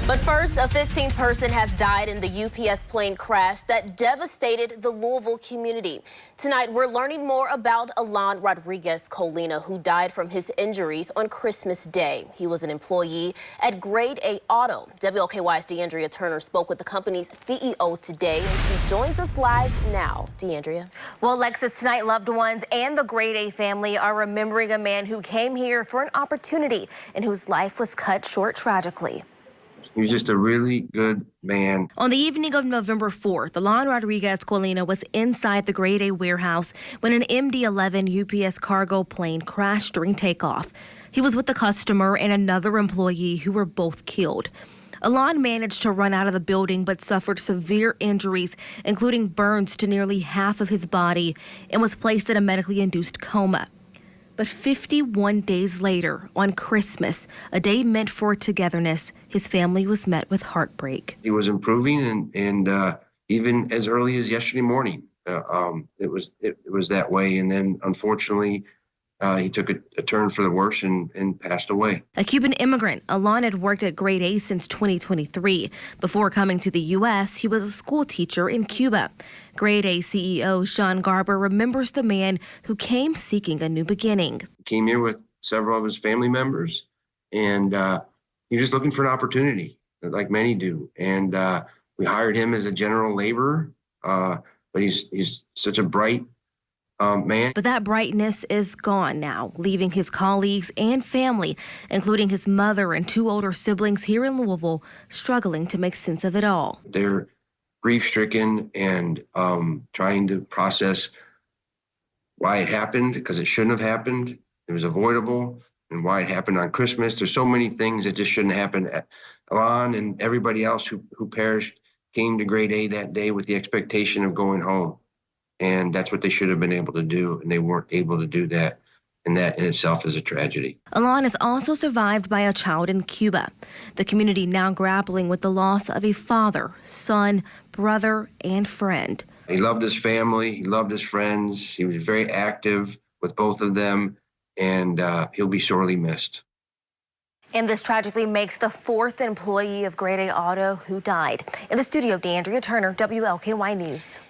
But first, a 15th person has died in the UPS plane crash that devastated the Louisville community. Tonight, we're learning more about Alan Rodriguez Colina, who died from his injuries on Christmas Day. He was an employee at Grade A Auto. WLKY's DeAndrea Turner spoke with the company's CEO today, and she joins us live now. DeAndrea. Well, Alexis, tonight loved ones and the Grade A family are remembering a man who came here for an opportunity and whose life was cut short tragically. He was just a really good man. On the evening of November 4th, Alan Rodriguez Colina was inside the Grade A warehouse when an MD-11 UPS cargo plane crashed during takeoff. He was with a customer and another employee who were both killed. Alan managed to run out of the building but suffered severe injuries, including burns to nearly half of his body, and was placed in a medically induced coma. But 51 days later, on Christmas, a day meant for togetherness, his family was met with heartbreak. He was improving, and even as early as yesterday morning, it was that way. And then, unfortunately, he took a turn for the worse and passed away. A Cuban immigrant, Alan had worked at Grade A since 2023. Before coming to the U.S., he was a school teacher in Cuba. Grade A CEO Sean Garber remembers the man who came seeking a new beginning. He came here with several of his family members, and he was just looking for an opportunity, like many do. And we hired him as a general laborer, but he's such a bright man. But that brightness is gone now, leaving his colleagues and family, including his mother and two older siblings here in Louisville, struggling to make sense of it all. They're grief-stricken and trying to process why it happened, because it shouldn't have happened. It was avoidable, and why it happened on Christmas. There's so many things that just shouldn't happen. Alan and everybody else who perished came to Grade A that day with the expectation of going home. And that's what they should have been able to do, and they weren't able to do that. And that in itself is a tragedy. Alan is also survived by a child in Cuba. The community now grappling with the loss of a father, son, brother, and friend. He loved his family. He loved his friends. He was very active with both of them, and he'll be sorely missed. And this tragically makes the fourth employee of Grade A Auto who died. In the studio, DeAndrea Turner, WLKY News.